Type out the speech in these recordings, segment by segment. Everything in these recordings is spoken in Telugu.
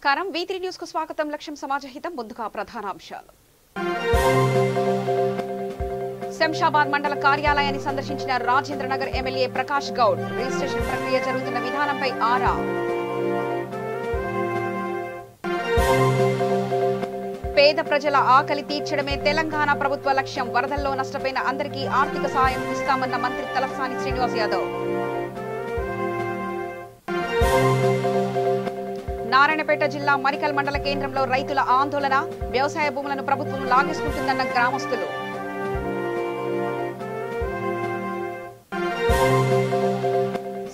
నమస్కారం V3 న్యూస్ కు స్వాగతం లక్ష్యం సమాజహితం ముందుగా ప్రధాన అంశాలు శంషాబాద్ మండల కార్యాలయాన్ని సందర్శించిన రాజేంద్ర నగర్ ఎమ్మెల్యే ప్రకాష్ గౌడ్ రిజిస్ట్రేషన్ ప్రక్రియ జరుగుతున్న విధానంపై ఆరా పేద ప్రజల ఆకలి తీర్చడమే తెలంగాణ ప్రభుత్వ లక్ష్యం వరదల్లో నష్టపోయిన అందరికీ ఆర్థిక సహాయం ఇస్తామన్న మంత్రి తలసాని శ్రీనివాస్ యాదవ్ నారాయణపేట జిల్లా మరికల్ మండల కేంద్రంలో రైతుల ఆందోళన వ్యవసాయ భూములను ప్రభుత్వం లాగేసుకుంటుందన్న గ్రామస్తులు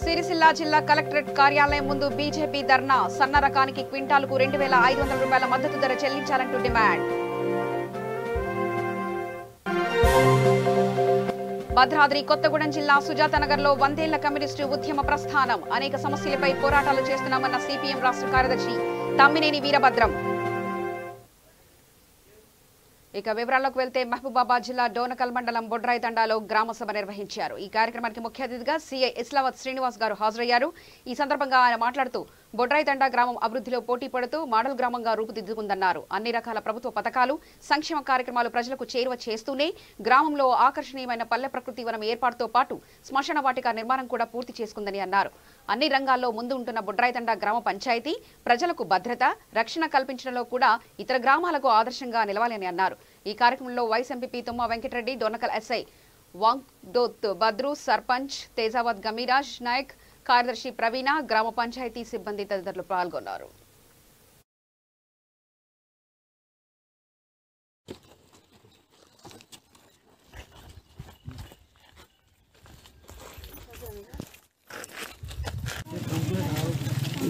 సిరిసిల్ల జిల్లా కలెక్టరేట్ కార్యాలయం ముందు బీజేపీ ధర్నా సన్న రకానికి క్వింటాలుకు 2500 రూపాయల మద్దతు ధర చెల్లించాలంటూ డిమాండ్ భద్రాద్రి కొత్తగూడెం జిల్లా సుజాతనగర్ లో 100 ఏళ్ల కమ్యూనిస్టు ఉద్యమ ప్రస్థానం అనేక సమస్యలపై పోరాటాలు చేస్తున్నామన్న సిపిఎం రాష్ట్ర కార్యదర్శి తమ్మినేని వీరభద్రం ఇక వివరాల్లోకి వెళ్తే మహబూబాబాద్ జిల్లా డోనకల్ మండలం బొడ్రాయి తండాలో గ్రామ సభ నిర్వహించారు ఈ కార్యక్రమానికి ముఖ్య అతిథిగా సిఐ ఇస్లావత్ శ్రీనివాస్ గారు హాజరయ్యారు ఈ సందర్భంగా ఆయన మాట్లాడుతూ బొడ్రాయి తండా గ్రామం అభివృద్ధిలో పోటీ పడుతూ మోడల్ గ్రామంగా రూపుదిద్దుకుందన్నారు అన్ని రకాల ప్రభుత్వ పథకాలు సంక్షేమ కార్యక్రమాలు ప్రజలకు చేరువ చేస్తూనే గ్రామంలో ఆకర్షణీయమైన పల్లె ప్రకృతి వనం ఏర్పాటుతో పాటు శ్మశాన వాటిక నిర్మాణం కూడా పూర్తి చేసుకుందని అన్నారు అన్ని రంగాల్లో ముందు ఉంటున్న బొడ్రాయి తండా గ్రామ పంచాయతీ ప్రజలకు భద్రత రక్షణ కల్పించడంలో కూడా ఇతర గ్రామాలకు ఆదర్శంగా నిలవాలని అన్నారు ఈ కార్యక్రమంలో vice MP తుమ్మా Venkatareddy Dornakal SI వాంగ్డోత్ Badru sarpanch Tejavath గమీరాజ్ Naik కార్యదర్శి ప్రవీణ గ్రామ పంచాయతీ సిబ్బంది తదితరులు పాల్గొన్నారు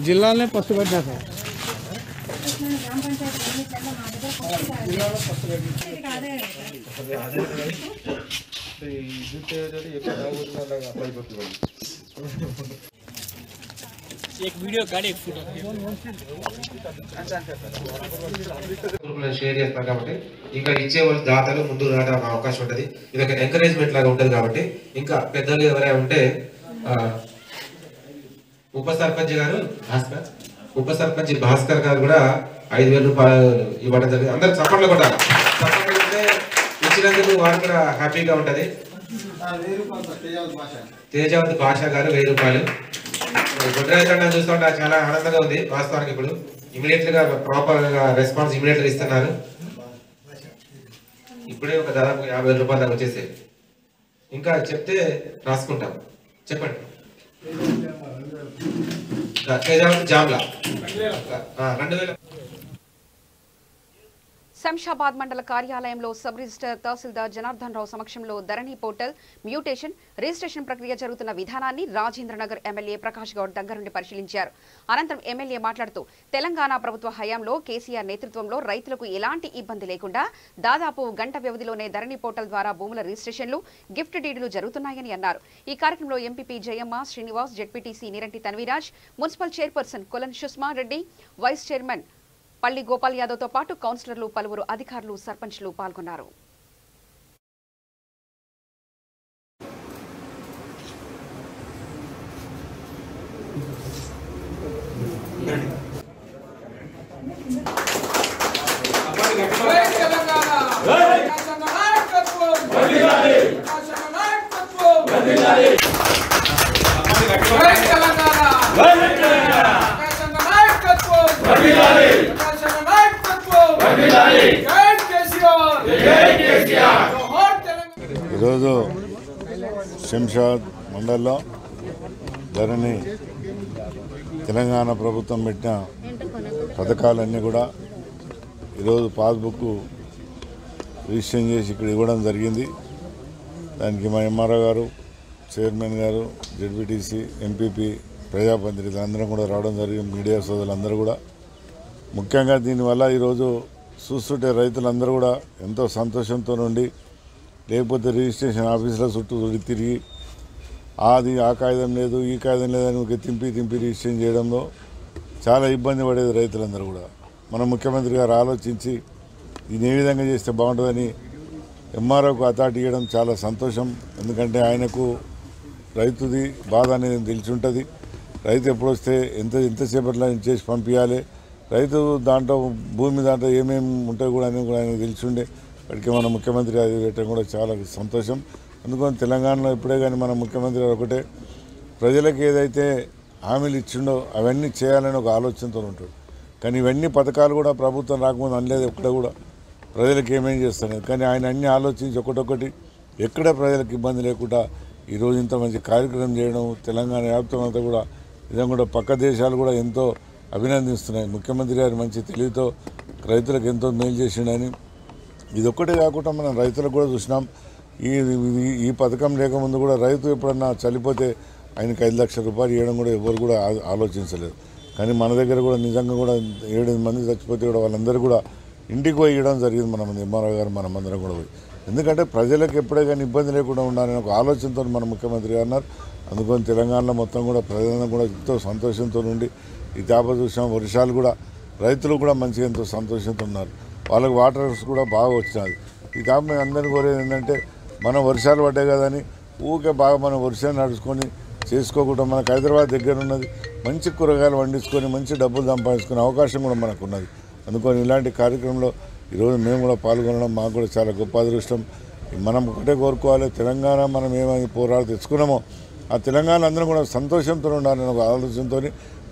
జిల్లాలోనే ఫస్ట్ పెట్టినా సార్ షేర్ చేస్తాం కాబట్టి ఇంకా ఇచ్చే వాళ్ళు దాతలు ముందు రావడానికి అవకాశం ఉంటుంది ఇది ఒక ఎంకరేజ్మెంట్ లాగా ఉంటుంది కాబట్టి ఇంకా పెద్దలు ఎవరైనా ఉంటే ఉప సర్పంచ్ భాస్కర్ గారు కూడా 5,000 రూపాయలు ఇవ్వడం జరిగింది అందరు చప్పట్లు కూడా ఇచ్చినందుకు వారు కూడా హ్యాపీగా ఉంటది తేజావతి భాష గారు 1000 రూపాయలు బొడ్రాయి తండా చూస్తుంటే చాలా ఆనందంగా ఉంది వాస్తవానికి ఇప్పుడు ఇమీడియట్ గా ప్రాపర్ గా రెస్పాన్స్ ఇమీడియట్ గా ఇస్తున్నారు ఇప్పుడే ఒక దాదాపు 50,000 రూపాయలు దాకా వచ్చేసాయి ఇంకా చెప్తే రాసుకుంటాం చెప్పండి జామ్లా 2000 శంషాబాద్ మండల కార్యాలయంలో సబ్ రిజిస్టర్ తహసీల్దార్ జనార్దన్ రావు సమక్షంలో ధరణి పోర్టల్ మ్యూటేషన్ రిజిస్ట్రేషన్ ప్రక్రియ జరుగుతున్న విధానాన్ని రాజేంద్ర నగర్ ఎమ్మెల్యే ప్రకాష్ గౌడ్ దగ్గరుండి పరిశీలించారు అనంతరం ఎమ్మెల్యే మాట్లాడుతూ తెలంగాణ ప్రభుత్వ హయాంలో కేసీఆర్ నేతృత్వంలో రైతులకు ఎలాంటి ఇబ్బంది లేకుండా దాదాపు గంట వ్యవధిలోనే ధరణి పోర్టల్ ద్వారా భూముల రిజిస్ట్రేషన్లు గిఫ్ట్ డీడులు జరుగుతున్నాయని అన్నారు ఈ కార్యక్రమంలో MPP Jayamma Srinivas ZPTC Niranti Tanviraj municipal chairperson Kolan Sushma Reddy vice chairman Palli Gopal Yadav తో పాటు కౌన్సిలర్లు పలువురు అధికారులు సర్పంచ్లు పాల్గొన్నారు ఈరోజు శంషాబాద్ మండలంలో ధరణి తెలంగాణ ప్రభుత్వం పెట్టిన పథకాలన్నీ కూడా ఈరోజు పాస్బుక్ రిజిస్ట్రేషన్ చేసి ఇక్కడ ఇవ్వడం జరిగింది దానికి మా ఎంఆర్ఓ గారు చైర్మన్ గారు జెడ్పీటీసీ ఎంపీపీ ప్రజాప్రతినిధులు అందరం కూడా రావడం జరిగింది మీడియా సోదరులందరూ కూడా ముఖ్యంగా దీనివల్ల ఈరోజు చూస్తుంటే రైతులందరూ కూడా ఎంతో సంతోషంతో ఉండి లేకపోతే రిజిస్ట్రేషన్ ఆఫీసుల చుట్టూ తిరిగి ఆ కాగితం లేదు ఈ కాగితం లేదని తింపి రిజిస్ట్రేషన్ చేయడంలో చాలా ఇబ్బంది పడేది రైతులందరూ కూడా మన ముఖ్యమంత్రి గారు ఆలోచించి దీన్ని ఏ విధంగా చేస్తే బాగుంటుందని ఎంఆర్ఓకు అథారిటీ ఇవ్వడం చాలా సంతోషం ఎందుకంటే ఆయనకు రైతుది బాధ అనేది తెలిసి ఉంటుంది. రైతు ఎప్పుడు వస్తే ఎంతసేపట్లో చేసి పంపించాలి, రైతు దాంట్లో భూమి దాంట్లో ఏమేమి ఉంటాయి కూడా అని కూడా ఆయనకు తెలిసి ఉండే వాడికి మన ముఖ్యమంత్రి అది పెట్టడం కూడా చాలా సంతోషం. అందుకని తెలంగాణలో ఇప్పుడే కానీ మన ముఖ్యమంత్రి ఒకటే ప్రజలకు ఏదైతే హామీలు ఇచ్చిండో అవన్నీ చేయాలని ఒక ఆలోచనతో ఉంటాడు. కానీ ఇవన్నీ పథకాలు కూడా ప్రభుత్వం రాకముందు అనలేదు ఎక్కడ కూడా ప్రజలకు ఏమేం చేస్తున్నారు. కానీ ఆయన అన్ని ఆలోచించి ఒకటొకటి ఎక్కడ ప్రజలకు ఇబ్బంది లేకుండా ఈరోజు ఇంత మంచి కార్యక్రమం చేయడం తెలంగాణ వ్యాప్తం అంతా కూడా ఇదే కూడా పక్క దేశాలు కూడా ఎంతో అభినందిస్తున్నాయి. ముఖ్యమంత్రి గారు మంచి తెలివితో రైతులకు ఎంతో మేలు చేసిండని. ఇదొక్కటే కాకుండా మనం రైతులకు కూడా చూసినాం. ఈ పథకం లేకముందు కూడా రైతు ఎప్పుడన్నా చనిపోతే ఆయనకు 5 లక్షల రూపాయలు ఇవ్వడం కూడా ఎవరు కూడా ఆలోచించలేదు. కానీ మన దగ్గర కూడా నిజంగా కూడా 7 మంది చచ్చిపోతే కూడా వాళ్ళందరూ కూడా ఇంటికి పోయి ఇవ్వడం జరిగింది. మన ఎంఆర్ఓ గారు మనమందరం కూడా పోయి, ఎందుకంటే ప్రజలకు ఎప్పుడే కానీ ఇబ్బంది లేకుండా ఉండాలని ఒక ఆలోచనతో మన ముఖ్యమంత్రి గారు అన్నారు. అందుకని తెలంగాణలో మొత్తం కూడా ప్రజలను కూడా ఎంతో సంతోషంతో ఉండి ఈ తాప చూసాం. వర్షాలు కూడా రైతులు కూడా మంచిగా ఎంతో సంతోషంతో ఉన్నారు. వాళ్ళకి వాటర్స్ కూడా బాగా వచ్చినది. ఈ తాప మేము అందరినీ కోరేది ఏంటంటే మనం వర్షాలు పడ్డాయి కదని ఊరికే బాగా మనం వర్షాలు నడుచుకొని చేసుకోకుండా మనకు హైదరాబాద్ దగ్గర ఉన్నది, మంచి కూరగాయలు పండించుకొని మంచి డబ్బులు సంపాదించుకునే అవకాశం కూడా మనకు ఉన్నది. అందుకని ఇలాంటి కార్యక్రమంలో ఈరోజు మేము కూడా పాల్గొనడం మాకు కూడా చాలా గొప్ప అదృష్టం. మనం ఒకటే కోరుకోవాలి, తెలంగాణ మనం ఏమైనా పోరాడు తెచ్చుకున్నామో ఆ తెలంగాణ అందరం కూడా సంతోషంతో ఉండాలని ఒక ఆలోచనతో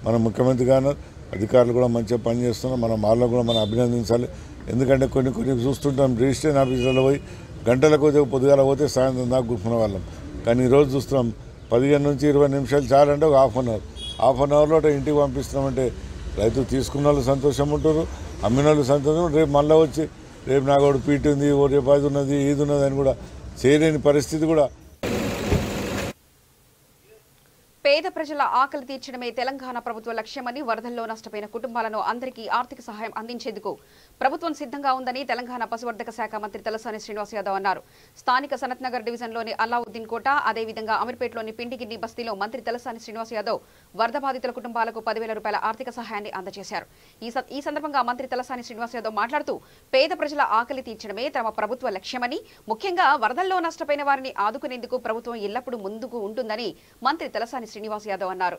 మన ముఖ్యమంత్రి గారు అధికారులు కూడా మంచిగా పనిచేస్తున్నాం. మనం వాళ్ళకు కూడా మనం అభినందించాలి. ఎందుకంటే కొన్ని చూస్తుంటాం రిజిస్ట్రేషన్ ఆఫీసులలో పోయి గంటలకు పొద్దుగాల పోతే సాయంత్రం దాకా కూర్చునే వాళ్ళం. కానీ ఈరోజు చూస్తున్నాం 15 నుంచి 20 నిమిషాలు చాలంటే ఒక హాఫ్ అన్ అవర్లో ఇంటికి పంపిస్తున్నామంటే రైతు తీసుకున్న వాళ్ళు సంతోషం ఉంటారు, అమ్మిన వాళ్ళు సంతోషం. రేపు మళ్ళీ వచ్చి రేపు నాకు ఒకటి పీటీ ఉంది, రేపు అది ఉన్నది ఇది ఉన్నది అని కూడా చేయలేని పరిస్థితి కూడా. పేద ప్రజల ఆకలి తీర్చడమే తెలంగాణ ప్రభుత్వ లక్ష్యమని, వరదల్లో నష్టపోయిన కుటుంబాలను అందరికీ ఆర్థిక సహాయం అందించేందుకు ప్రభుత్వం సిద్ధంగా ఉందని తెలంగాణ పశువర్ధక శాఖ మంత్రి తలసాని శ్రీనివాస్ యాదవ్ అన్నారు. స్థానిక సనత్ నగర్ డివిజన్లోని అల్లావుద్దీన్ కోట, అదేవిధంగా అమీర్పేటలోని పిండిగిన్ని బస్తీలో మంత్రి తలసాని శ్రీనివాస్ యాదవ్ వరద బాధితుల కుటుంబాలకు 10,000 రూపాయల ఆర్థిక సహాయాన్ని అందజేశారు. ఈ సందర్భంగా మంత్రి తలసాని శ్రీనివాస్ యాదవ్ మాట్లాడుతూ పేద ప్రజల ఆకలి తీర్చడమే తమ ప్రభుత్వ లక్ష్యమని, ముఖ్యంగా వరదల్లో నష్టపోయిన వారిని ఆదుకునేందుకు ప్రభుత్వం ఎల్లప్పుడూ ముందుకు ఉంటుందని మంత్రి తలసాని శ్రీనివాస్ యాదవ్ అన్నారు.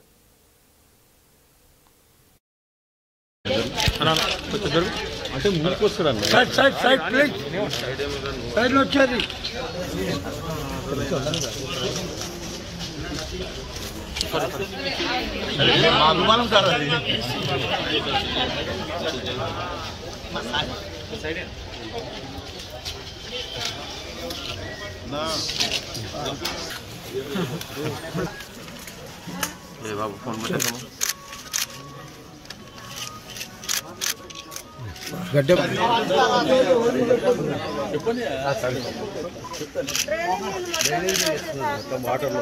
అంటే ముందుకు వస్తారండి. అభిమానం సార్ అది. బాబు ఫోన్ పెట్టాము గడ్డ వాటర్లో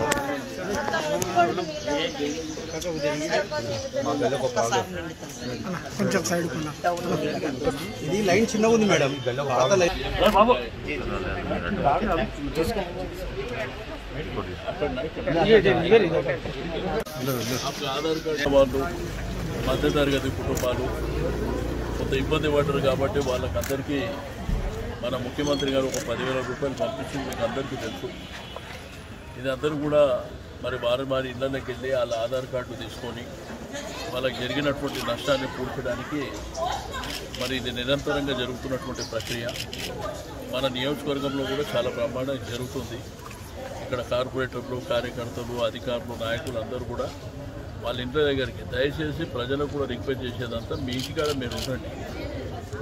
కొంచెం సైడ్ ఇది లైన్ చిన్నగా ఉంది మేడం. బాబు ఆధార్ కార్డు వాళ్ళు మధ్యతరగతి కుటుంబాలు కొంత ఇబ్బంది పడ్డారు కాబట్టి వాళ్ళకందరికీ మన ముఖ్యమంత్రి గారు ఒక 10,000 రూపాయలు పంపించింది మీకు అందరికీ తెలుసు. ఇది అందరూ కూడా మరి వారి ఇళ్ళకి వెళ్ళి వాళ్ళ ఆధార్ కార్డు తీసుకొని వాళ్ళకి జరిగినటువంటి నష్టాన్ని పూడ్చడానికి మరి ఇది నిరంతరంగా జరుగుతున్నటువంటి ప్రక్రియ. మన నియోజకవర్గంలో కూడా చాలా బ్రహ్మాండంగా జరుగుతుంది. ఇక్కడ కార్పొరేటర్లు, కార్యకర్తలు, అధికారులు, నాయకులు అందరూ కూడా వాళ్ళ ఇంటి దగ్గరికి దయచేసి ప్రజలకు కూడా రిక్వెస్ట్ చేసేదంతా మీ ఇంటికాడ మీరు ఉండండి.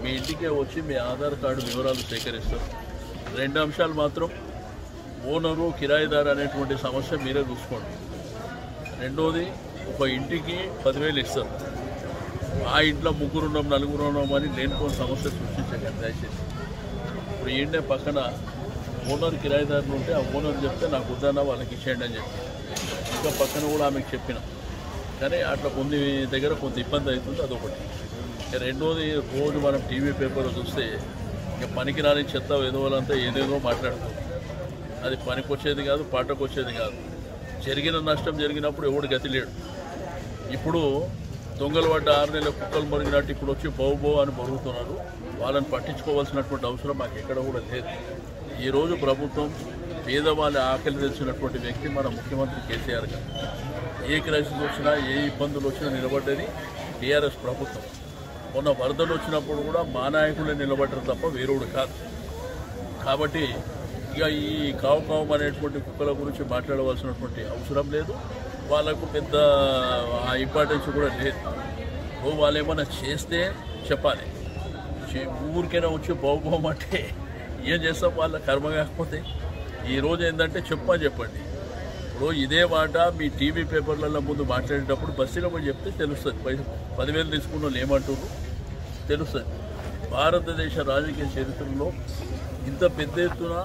మీ ఇంటికే వచ్చి మీ ఆధార్ కార్డు వివరాలు సేకరిస్తారు. 2 అంశాలు మాత్రం ఓనరు, కిరాయిదారు అనేటువంటి సమస్య మీరే చూసుకోండి. రెండోది, ఒక ఇంటికి 10,000 ఇస్తారు. ఆ ఇంట్లో 3 ఉన్నాం 4 ఉన్నాం అని లేనిపోని సమస్య సృష్టించకండి దయచేసి. ఇప్పుడు ఏంటంటే పక్కన ఓనర్, కిరాయిదారులు ఉంటే ఆ ఓనర్ చెప్తే నాకు వద్దన్నా వాళ్ళకి ఇచ్చేయండి అని చెప్పి ఇంకా పక్కన కూడా ఆమెకు చెప్పినాం. కానీ అట్లా కొన్ని దగ్గర కొంత ఇబ్బంది అవుతుంది, అదొకటి. రెండోది, రోజు మనం టీవీ పేపర్లో చూస్తే ఇక పనికిరాని చెత్త ఎదవాలంతా ఏదేదో మాట్లాడుతుంది. అది పనికొచ్చేది కాదు, పాటకు వచ్చేది కాదు. జరిగిన నష్టం జరిగినప్పుడు ఎవడు గతి లేడు. ఇప్పుడు దొంగలు పడ్డ 6 నెలల కుక్కలు మరిగినట్టు ఇప్పుడు వచ్చి బౌబో అని మరుగుతున్నారు. వాళ్ళని పట్టించుకోవాల్సినటువంటి అవసరం మాకు ఎక్కడ కూడా లేదు. ఈరోజు ప్రభుత్వం పేదవాళ్ళ ఆకలి తెలిసినటువంటి వ్యక్తి మన ముఖ్యమంత్రి కేసీఆర్ గారు. ఏ క్రైసిస్ వచ్చినా, ఏ ఇబ్బందులు వచ్చినా నిలబడ్డది టీఆర్ఎస్ ప్రభుత్వం. మొన్న వరదలు వచ్చినప్పుడు కూడా మా నాయకులే నిలబడ్డారు తప్ప వేరేవాడు కాదు. కాబట్టి ఇక ఈ కావు అనేటువంటి కుక్కల గురించి మాట్లాడవలసినటువంటి అవసరం లేదు. వాళ్ళకు పెద్ద ఇంపార్టెన్స్ కూడా లేదు. వాళ్ళు ఏమైనా చేస్తే చెప్పాలి, ఊరికైనా వచ్చి బాగుపోమంటే ఏం చేస్తాం, వాళ్ళ కర్మ కాకపోతే. ఈరోజు ఏంటంటే చెప్పండి. ఇప్పుడు ఇదే మాట మీ టీవీ పేపర్లలో ముందు మాట్లాడేటప్పుడు బస్సులో పోయి చెప్తే తెలుస్తుంది. 10,000 తీసుకున్న వాళ్ళు ఏమంటారు తెలుస్తుంది. భారతదేశ రాజకీయ చరిత్రలో ఇంత పెద్ద ఎత్తున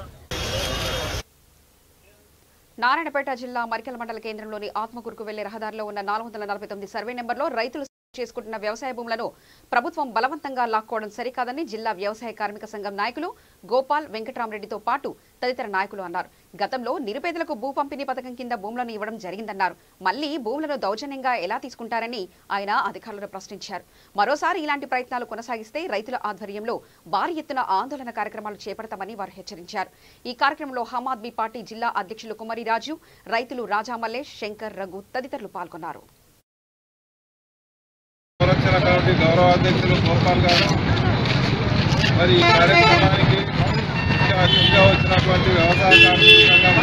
నారాయణపేట జిల్లా మరికల మండల కేంద్రంలోని ఆత్మకూరుకు వెళ్లే రహదారిలో ఉన్న 449 సర్వే నెంబర్లో రైతులు చేసుకుంటున్న వ్యవసాయ భూములను ప్రభుత్వం బలవంతంగా లాక్కోవడం సరికాదని జిల్లా వ్యవసాయ కార్మిక సంఘం నాయకులు గోపాల్ వెంకటరామరెడ్డితో పాటు తదితర నాయకులు అన్నారు. గతంలో నిరుపేదలకు భూ పంపిణీ పథకం కింద భూములను ఇవ్వడం జరిగిందన్నారు. మళ్లీ భూములను దౌర్జన్యంగా ఎలా తీసుకుంటారని ఆయన అధికారులను ప్రశ్నించారు. మరోసారి ఇలాంటి ప్రయత్నాలు కొనసాగిస్తే రైతుల ఆధ్వర్యంలో భారీ ఎత్తున ఆందోళన కార్యక్రమాలు చేపడతామని వారు హెచ్చరించారు. ఈ కార్యక్రమంలో ఆమ్ ఆద్మీ పార్టీ జిల్లా అధ్యక్షులు కుమారి రాజు, రైతులు రాజా మల్లేష్, శంకర్, రఘు తదితరులు పాల్గొన్నారు. సంరక్షణ కమిటీ గౌరవ అధ్యక్షులు గోపాల్ గారు, మరి ఈ కార్యక్రమానికి ముఖ్య అతిథిగా వచ్చినటువంటి వ్యవసాయ కార్మిక సంఘం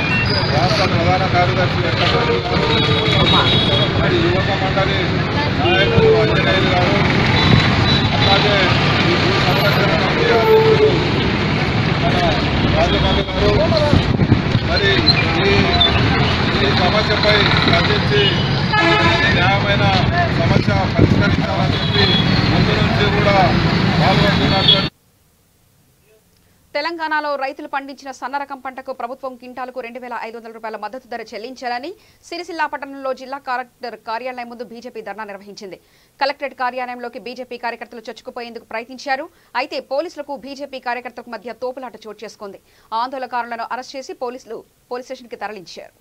రాష్ట్ర ప్రధాన కార్యదర్శి వెంకటరెడ్డి గారు, మరి యువక మండలి నాయకులు అంజనేయులు గారు, అలాగే ఈ భూ సంరక్షణ కమిటీ అధ్యక్షులు మన రాజమల్లి గారు, మరి ఈ సమస్యపై స్పందించి న్యాయమైన సమస్య పరిష్కరించాలని చెప్పి ముందు నుంచి కూడా పాల్గొంటున్నటువంటి తెలంగాణలో రైతులు పండించిన సన్నరకం పంటకు ప్రభుత్వం క్వింటాలకు 2,500 రూపాయల మద్దతు ధర చెల్లించాలని సిరిసిల్ల పట్టణంలో జిల్లా కలెక్టర్ కార్యాలయం ముందు బీజేపీ ధర్నా నిర్వహించింది. కలెక్టరేట్ కార్యాలయంలోకి బీజేపీ కార్యకర్తలు చొచ్చుకుపోయేందుకు ప్రయత్నించారు. అయితే పోలీసులకు బీజేపీ కార్యకర్తలకు మధ్య తోపులాట చోటు చేసుకుంది. ఆందోళనకారులను అరెస్ట్ చేసి పోలీసులు పోలీస్ స్టేషన్కి తరలించారు.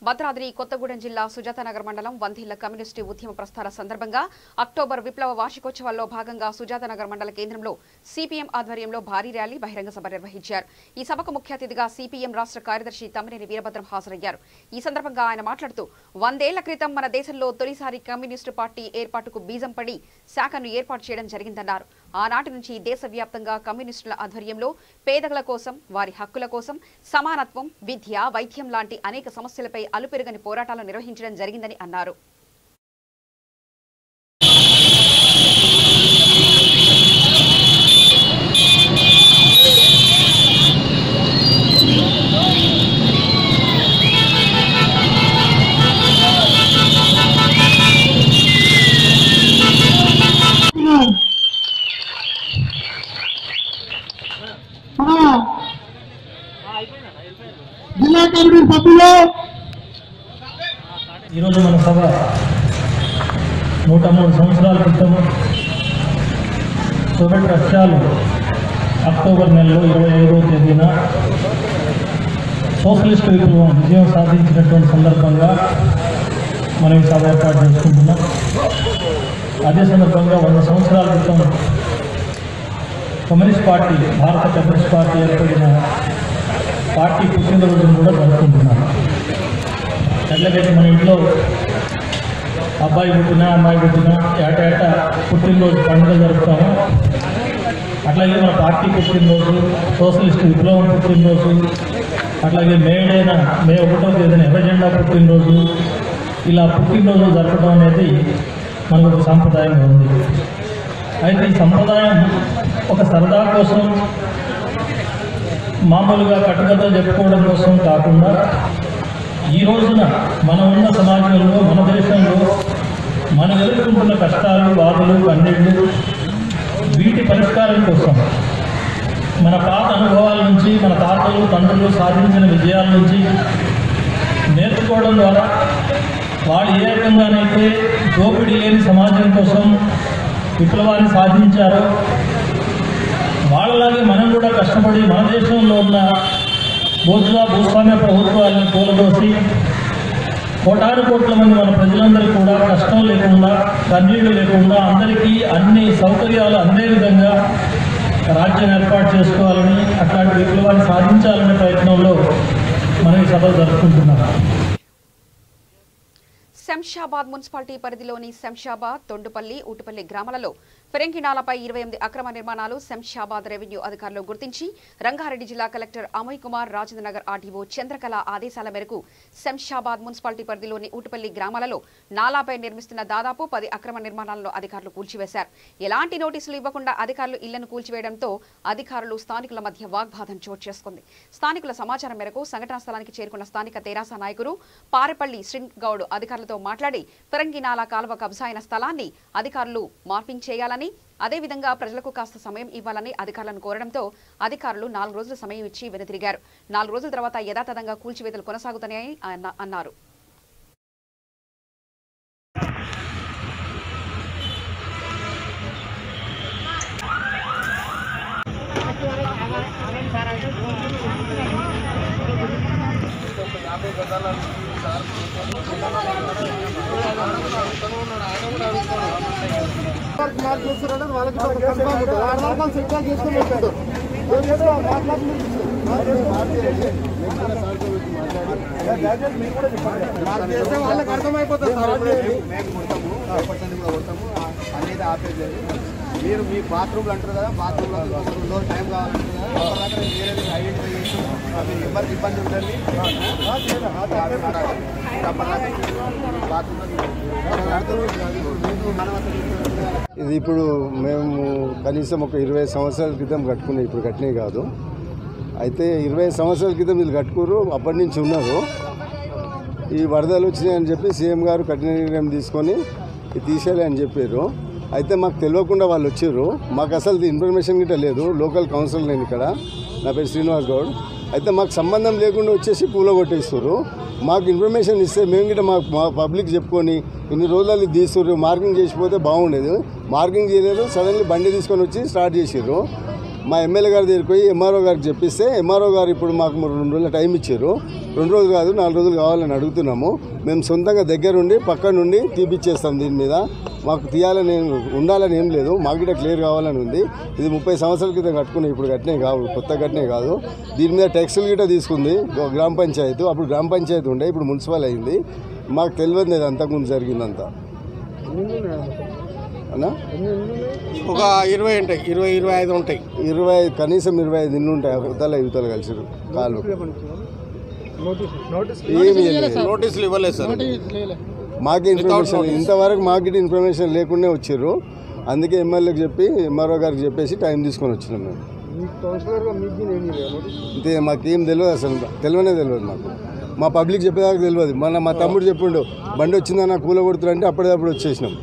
భద్రాద్రి కొత్తగూడెం జిల్లా సుజాతనగర్ మండలం వందిళ్ల కమ్యూనిస్టు ఉద్యమ ప్రస్థాన సందర్భంగా అక్టోబర్ విప్లవ వార్షికోత్సవాల్లో భాగంగా సుజాతనగర్ మండల కేంద్రంలో సిపిఎం ఆధ్వర్యంలో భారీ ర్యాలీ బహిరంగ సభ నిర్వహించారు. ఈ సభకు ముఖ్య అతిథిగా సిపిఎం రాష్ట్ర కార్యదర్శి తమ్మినేని వీరభద్రం హాజరయ్యారు. ఈ సందర్భంగా ఆయన మాట్లాడుతూ 100 ఏళ్ల క్రితం మన దేశంలో తొలిసారి కమ్యూనిస్టు పార్టీ ఏర్పాటుకు బీజం పడి శాఖను ఏర్పాటు చేయడం జరిగిందన్నారు. ఆనాటి నుంచి దేశవ్యాప్తంగా కమ్యూనిస్టుల ఆధ్వర్యంలో పేదల కోసం, వారి హక్కుల కోసం, సమానత్వం, విద్య, వైద్యం లాంటి అనేక సమస్యలపై అలుపెరుగని పోరాటాలు నిర్వహించడం జరిగిందని అన్నారు. జిల్లా కమిటీ సభ్యులు ఈరోజు మన సభ 103 సంవత్సరాల క్రితం సోవియట్ రష్యాలో అక్టోబర్ నెలలో 25వ తేదీన సోషలిస్ట్ విప్లవం విజయం సాధించినటువంటి సందర్భంగా మనం ఈ సభ ఏర్పాటు చేసుకుంటున్నాం. అదే సందర్భంగా 100 సంవత్సరాల క్రితం కమ్యూనిస్ట్ పార్టీ, భారత కమ్యూనిస్ట్ పార్టీ ఏర్పడిన పార్టీ పుట్టినరోజును కూడా జరుపుకుంటున్నాం. ఎట్లాగైతే మన ఇంట్లో అబ్బాయి పుట్టినా అమ్మాయి పుట్టినా ఏటా పుట్టినరోజు పండుగ జరుపుతాము, అట్లాగే మన పార్టీ పుట్టినరోజు, సోషలిస్ట్ విప్లవం పుట్టినరోజు, అట్లాగే మే 1వ తేదీన ఎర్రజెండా పుట్టినరోజు, ఇలా పుట్టినరోజు జరపడం అనేది మనకు ఒక సాంప్రదాయంగా ఉంది. అయితే ఈ సంప్రదాయం ఒక సరదా కోసం, మామూలుగా కట్టుకథలు చెప్పుకోవడం కోసం కాకుండా ఈ రోజున మనం ఉన్న సమాజంలో, మన దేశంలో మనం ఎదుర్కొంటున్న కష్టాలు, బాధలు, కన్నీళ్లు, వీటి పరిష్కారం కోసం మన పాత అనుభవాల నుంచి, మన తాతలు తండ్రులు సాధించిన విజయాల నుంచి నేర్చుకోవడం ద్వారా వాళ్ళు ఏ రకంగానైతే దోపిడీ లేని సమాజం కోసం విప్లవాన్ని సాధించారో వాళ్ళలాగే మనం కూడా కష్టపడి మన దేశంలో ఉన్న భూస్వామ్య ప్రభుత్వాలను కూలదోసి కోటాను కోట్ల మంది మన ప్రజలందరూ కూడా కష్టం లేకుండా, కన్నీళ్లు లేకుండా అందరికీ అన్ని సౌకర్యాలు అందే విధంగా రాజ్యం ఏర్పాటు చేసుకోవాలని, అట్లాంటి విప్లవాన్ని సాధించాలనే ప్రయత్నంలో మనం ఈ సభలు జరుపుకుంటున్నాం. శంషాబాద్ మున్సిపాలిటీ పరిధిలోని శంషాబాద్, తొండుపల్లి, ఊటుపల్లి గ్రామాలలో ఫిరంగినాలపై 28 అక్రమ నిర్మాణాలు శంషాబాద్ రెవెన్యూ అధికారులు గుర్తించి రంగారెడ్డి జిల్లా కలెక్టర్ అమయ్ కుమార్, రాజేంద్రనగర్ ఆర్డీఓ చంద్రకళ ఆదేశాల మేరకు శంషాబాద్ మున్సిపాలిటీ పరిధిలోని ఊటుపల్లి గ్రామాలలో నాలాపై నిర్మిస్తున్న దాదాపు 10 అక్రమ నిర్మాణాలను అధికారులు కూల్చివేశారు. ఎలాంటి నోటీసులు ఇవ్వకుండా అధికారులు ఇళ్లను కూల్చివేయడంతో అధికారులు, స్థానికుల మధ్య వాగ్వాదం చోటు చేసుకుంది. స్థానికుల సమాచారం మేరకు సంఘటనా స్థలానికి చేరుకున్న స్థానిక తెరాస నాయకులు పారెపల్లి శ్రీగౌడ్ అధికారులతో మాట్లాడి ఫిరంగినాల కాలువ కబ్జా అయిన స్థలాన్ని అధికారులు మార్పింగ్ చేయాలని, అదేవిధంగా ప్రజలకు కాస్త సమయం ఇవ్వాలని అధికారులను కోరడంతో అధికారులు 4 రోజుల సమయం ఇచ్చి వెనుతిరిగారు. 4 రోజుల తర్వాత యథాతథంగా కూల్చివేతలు కొనసాగుతాయని అన్నారు. వాళ్ళకి అర్థమైపోతుంది అనేది ఆపేది. మీరు మీ బాత్రూమ్లు అంటారు కదా, బాత్రూమ్లో 2 రోజులు టైం కావాలి ఐడెంటిఫై చేసి ఎవరికి ఇబ్బంది ఉంటుంది ఇది ఇప్పుడు మేము కనీసం ఒక 20 సంవత్సరాల క్రితం కట్టుకున్నాం, ఇప్పుడు కట్టినవి కాదు. అయితే 20 సంవత్సరాల క్రితం వీళ్ళు కట్టుకోరు, అప్పటి నుంచి ఉన్నారు. ఈ వరదలు వచ్చినాయని చెప్పి సీఎం గారు కఠిన నిర్ణయం తీసుకొని తీసేయాలి అని చెప్పారు. అయితే మాకు తెలియకుండా వాళ్ళు వచ్చారు, మాకు అసలు ఇన్ఫర్మేషన్ గిట్ట లేదు. లోకల్ కౌన్సిలర్ నేను ఇక్కడ, నా పేరు శ్రీనివాస్ గౌడ్. అయితే మాకు సంబంధం లేకుండా వచ్చేసి కూలగొట్టేస్తారు. మాకు ఇన్ఫర్మేషన్ ఇస్తే మేము గిట్ట మా పబ్లిక్ చెప్పుకొని ఇన్ని రోజులు తీస్తారు, మార్కింగ్ చేసిపోతే బాగుండేది. మార్కింగ్ చేయలేదు, సడన్లీ బండి తీసుకొని వచ్చి స్టార్ట్ చేసారు. మా ఎమ్మెల్యే గారి దగ్గరికి పోయి ఎంఆర్ఓ గారికి చెప్పిస్తే ఎంఆర్ఓ గారు ఇప్పుడు మాకు 2 రోజుల టైం ఇచ్చారు. 2 రోజులు కాదు 4 రోజులు కావాలని అడుగుతున్నాము. మేము సొంతంగా దగ్గరుండి పక్క నుండి తీపిచ్చేస్తాం. దీని మీద మాకు తీయాలని ఉండాలని ఏం లేదు, మాకు కూడా క్లియర్ కావాలని ఉంది. ఇది 30 సంవత్సరాల క్రితం కట్టుకున్నాయి, ఇప్పుడు కట్టినే కాదు, కొత్త కట్టినే కాదు. దీని మీద ట్యాక్సులు గిట్ట తీసుకుంది గ్రామ పంచాయతీ. అప్పుడు గ్రామ పంచాయతీ ఉండే, ఇప్పుడు మున్సిపల్ అయింది. మాకు తెలియదు ఇది అంతకుముందు జరిగిందంతా. ఒక 20 ఉంటాయి, 20-25 ఉంటాయి. 20 కనీసం 25 ఇల్లు ఉంటాయి. యువతలు కలిసి కాలు నోటీసులు ఇవ్వలేదు సార్. మాకు ఇన్ఫర్మేషన్ ఇంతవరకు మాకు ఇన్ఫర్మేషన్ లేకుండా వచ్చారు. అందుకే ఎమ్మెల్యేకి చెప్పి ఎంఆర్ఓ గారికి చెప్పేసి టైం తీసుకొని వచ్చినాం మేము. అంతే, మాకేం తెలియదు, అసలు తెలియదు మాకు. మా పబ్లిక్ చెప్పేదాకా తెలియదు. మా తమ్ముడు చెప్పిండు బండి వచ్చిందన్న కూల కొడుతురంటే అప్పటికప్పుడు వచ్చేసినాం.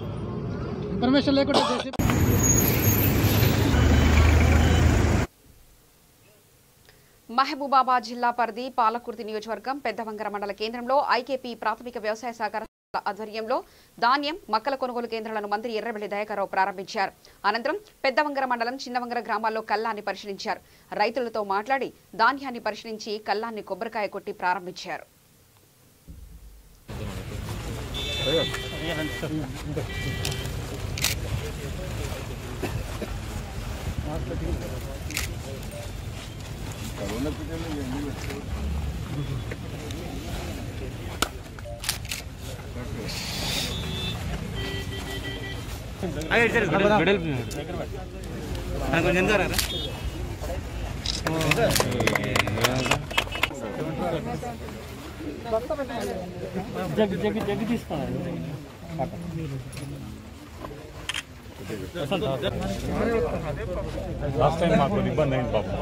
మహబూబాబాద్ జిల్లా పరిధి పాలకుర్తి నియోజకవర్గం పెద్దవంగర మండల కేంద్రంలో ఐకేపీ ప్రాథమిక వ్యవసాయ సహకార ఆధ్వర్యంలో ధాన్యం మక్కల కొనుగోలు కేంద్రాలను మంత్రి ఎర్రబెల్లి దయాకర్రావు ప్రారంభించారు. అనంతరం పెద్దవంగర మండలం చిన్నవంగర గ్రామాల్లో కల్లాన్ని పరిశీలించారు. రైతులతో మాట్లాడి ధాన్యాన్ని పరిశీలించి కల్లాన్ని కొబ్బరికాయ కొట్టి ప్రారంభించారు. జగ్గి తీసుకోవాలి. లాస్ట్ టైం మాకు ఇబ్బంది అయింది పాపం.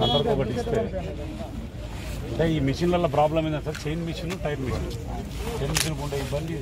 అందరితో ఒకటి ఇస్తే అంటే ఈ మిషన్లలో ప్రాబ్లం ఏంటంటే sir, chain machine tyre machine. Chain machine ఉండే ఇబ్బంది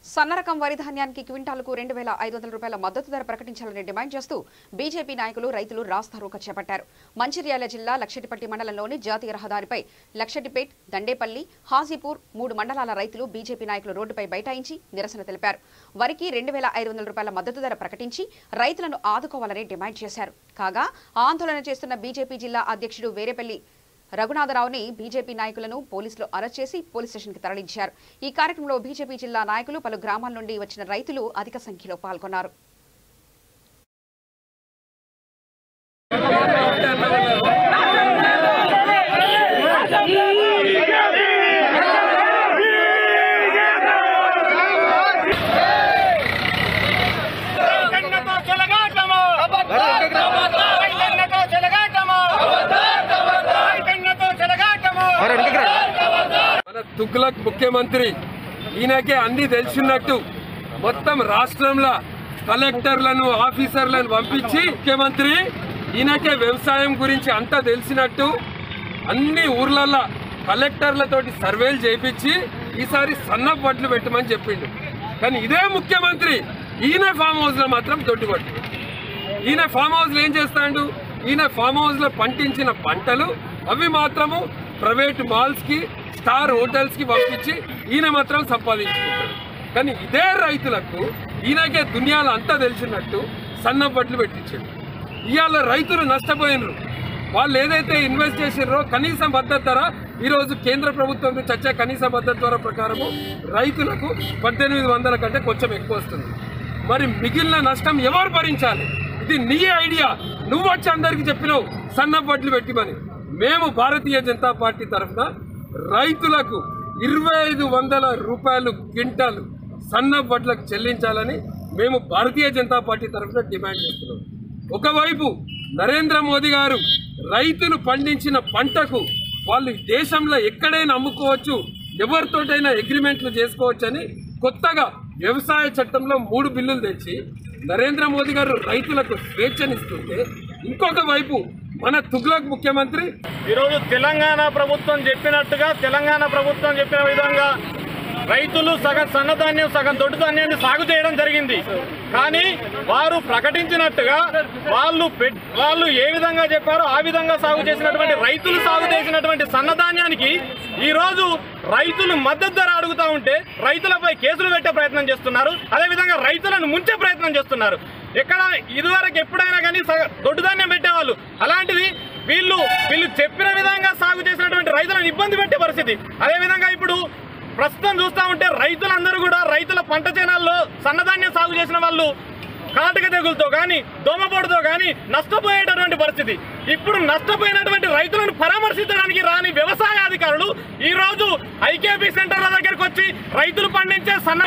సన్నరకం వరి ధాన్యానికి క్వింటాలకు 2,500 రూపాయల మద్దతు ధర ప్రకటించాలని డిమాండ్ చేస్తూ బీజేపీ నాయకులు రైతులు రాస్తారోకో చేపట్టారు. మంచిర్యాల జిల్లా లక్షటిపట్టి మండలంలోని జాతీయ రహదారిపై లక్షటిపేట్, దండేపల్లి, హాజీపూర్ 3 మండలాల రైతులు బీజేపీ నాయకులు రోడ్డుపై బైఠాయించి నిరసన తెలిపారు. వరికి 2,500 రూపాయల మద్దతు ధర ప్రకటించి రైతులను ఆదుకోవాలని డిమాండ్ చేశారు. కాగా ఆందోళన చేస్తున్న బీజేపీ జిల్లా అధ్యక్షుడు వేరేపల్లి రఘునాథరావుని బీజేపీ నాయకులను పోలీసులు అరెస్ట్ చేసి పోలీస్ స్టేషన్కి తరలించారు. ఈ కార్యక్రమంలో బీజేపీ జిల్లా నాయకులు, పలు గ్రామాల నుండి వచ్చిన రైతులు అధిక సంఖ్యలో పాల్గొన్నారు. తుగ్లక్ ముఖ్యమంత్రి ఈయనకే అన్ని తెలిసినట్టు మొత్తం రాష్ట్రంలో కలెక్టర్లను, ఆఫీసర్లను పంపించి ముఖ్యమంత్రి ఈయనకే వ్యవసాయం గురించి అంతా తెలిసినట్టు అన్ని ఊర్లలో కలెక్టర్లతోటి సర్వేలు చేయించి ఈసారి సన్నపు వడ్లు పెట్టమని చెప్పిండు. కానీ ఇదే ముఖ్యమంత్రి ఈయన ఫామ్ హౌస్లో మాత్రం దొడ్డుపట్టు. ఈయన ఫామ్ హౌస్లో ఏం చేస్తాడు? ఈయన ఫామ్ హౌస్లో పండించిన పంటలు అవి మాత్రము ప్రైవేట్ మాల్స్కి, స్టార్ హోటల్స్కి పంపించి ఈయన మాత్రం సంపాదించుకుంటాడు. కానీ ఇదే రైతులకు ఈయనకే దునియాలో అంతా తెలిసినట్టు సన్నబడ్లు పెట్టించాడు. ఇవాళ రైతులు నష్టపోయినరు. వాళ్ళు ఏదైతే ఇన్వెస్ట్ చేసినారో కనీస మద్దతు ధర ఈరోజు కేంద్ర ప్రభుత్వం నుంచి వచ్చే కనీస మద్దతు ధర ప్రకారము రైతులకు 1800 కంటే కొంచెం ఎక్కువ వస్తుంది. మరి మిగిలిన నష్టం ఎవరు భరించాలి? ఇది నీ ఐడియా. నువ్వు వచ్చి అందరికీ చెప్పినావు సన్నబడ్లు పెట్టిమని. మేము భారతీయ జనతా పార్టీ తరఫున రైతులకు 2,500 రూపాయలు క్వింటాలు సన్నబడ్లకు చెల్లించాలని మేము భారతీయ జనతా పార్టీ తరఫున డిమాండ్ చేస్తున్నాం. ఒకవైపు నరేంద్ర మోదీ గారు రైతులు పండించిన పంటకు వాళ్ళు దేశంలో ఎక్కడైనా అమ్ముకోవచ్చు, ఎవరితోటైనా అగ్రిమెంట్లు చేసుకోవచ్చని కొత్తగా వ్యవసాయ చట్టంలో 3 బిల్లులు తెచ్చి నరేంద్ర మోదీ గారు రైతులకు స్వేచ్ఛనిస్తుంటే, ఇంకొక వైపు మన తుగ్లక్ ముఖ్యమంత్రి ఈరోజు తెలంగాణ ప్రభుత్వం చెప్పిన విధంగా రైతులు సగం సన్నధాన్యం, సగం దొడ్డు ధాన్యాన్ని సాగు చేయడం జరిగింది. కానీ వారు ప్రకటించినట్టుగా వాళ్ళు ఏ విధంగా చెప్పారో ఆ విధంగా సాగు చేసినటువంటి రైతులు సాగు చేసినటువంటి సన్నధాన్యానికి ఈరోజు రైతులు మద్దతు ధర అడుగుతూ ఉంటే రైతులపై కేసులు పెట్టే ప్రయత్నం చేస్తున్నారు. అదేవిధంగా రైతులను ముంచే ప్రయత్నం చేస్తున్నారు. ఇదివరకు ఎప్పుడైనా కానీ దొడ్డు ధాన్యం పెట్టేవాళ్ళు, అలాంటిది వీళ్ళు చెప్పిన విధంగా సాగు చేసినటువంటి రైతులను ఇబ్బంది పెట్టే పరిస్థితి. అదేవిధంగా ఇప్పుడు ప్రస్తుతం చూస్తూ ఉంటే రైతులందరూ కూడా రైతుల పంట చేనాల్లో సన్నధాన్యం సాగు చేసిన వాళ్ళు కాటక తెగులతో కానీ, దోమపోటుతో కానీ నష్టపోయేటటువంటి పరిస్థితి. ఇప్పుడు నష్టపోయినటువంటి రైతులను పరామర్శించడానికి రాని వ్యవసాయ అధికారులు ఈ రోజు ఐకేపీ సెంటర్ల దగ్గరకు వచ్చి రైతులు పండించే సన్న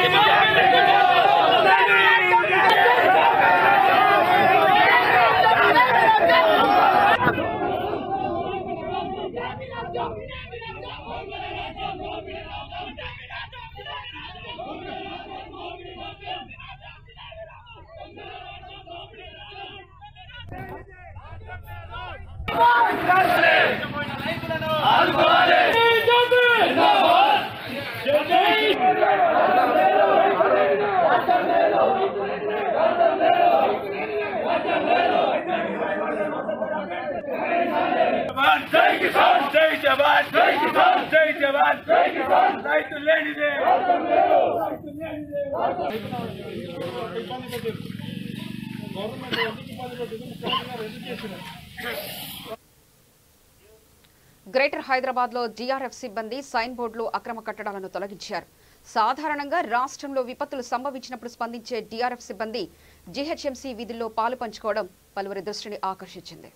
జవాన్ జై కిసాన్ జై జవాన్ జై కిసాన్ జై జవాన్ జై కిసాన్ రైతు లేనిదే గ్రేటర్ హైదరాబాద్ లో జీఆర్ఎఫ్ సిబ్బంది సైన్ బోర్డులు అక్రమ కట్టడాలను తొలగించారు. సాధారణంగా రాష్ట్రంలో విపత్తులు సంభవించినప్పుడు స్పందించే డీఆర్ఎఫ్ సిబ్బంది జీహెచ్ఎంసీ విధుల్లో పాలు పంచుకోవడం పలువురి దృష్టిని ఆకర్షించింది.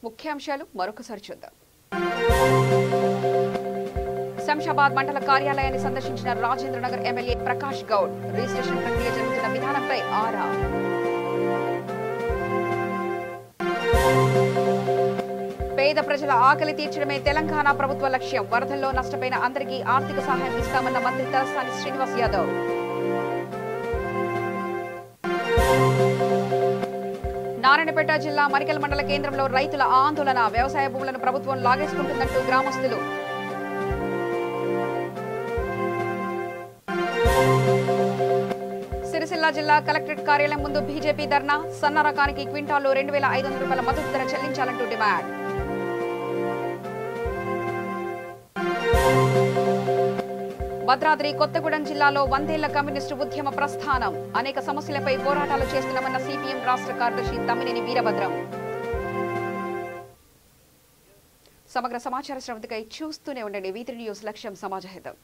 ముఖ్యాంశాలు మరొకసారి చూద్దాం. శంషాబాద్ మండల కార్యాలయాన్ని సందర్శించిన రాజేంద్రనగర్ ఎమ్మెల్యే ప్రకాష్ గౌడ్. రిజిస్ట్రేషన్ ప్రక్రియ జరుగుతున్న విధానంపై ఆరా. పేద ప్రజల ఆకలి తీర్చడమే తెలంగాణ ప్రభుత్వ లక్ష్యం. వరదల్లో నష్టపోయిన అందరికీ ఆర్థిక సహాయం ఇస్తామన్న మంత్రి తలసాని శ్రీనివాస్ యాదవ్. నారాయణపేట జిల్లా మరికల్ మండల కేంద్రంలో రైతుల ఆందోళన. వ్యవసాయ భూములను ప్రభుత్వం లాగేసుకుంటుందంటూ గ్రామస్తులు. సిరిసిల్ల జిల్లా కలెక్టరేట్ కార్యాలయం ముందు బీజేపీ ధర్నా. సన్న రకానికి క్వింటాల్లో 2,500 రూపాయల మద్దతు ధర చెల్లించాలంటూ డిమాండ్. భద్రాద్రి కొత్తగూడెం జిల్లాలో 100 ఏళ్ల కమ్యూనిస్టు ఉద్యమ ప్రస్థానం. అనేక సమస్యలపై పోరాటాలు చేస్తున్నామన్న సిపిఎం రాష్ట్ర కార్యదర్శి తమ్మినేని వీరభద్రం. సమగ్ర సమాచార శ్రవణకై చూస్తూనే ఉండండి. V3 న్యూస్ లక్ష్యం సమాజ హితం.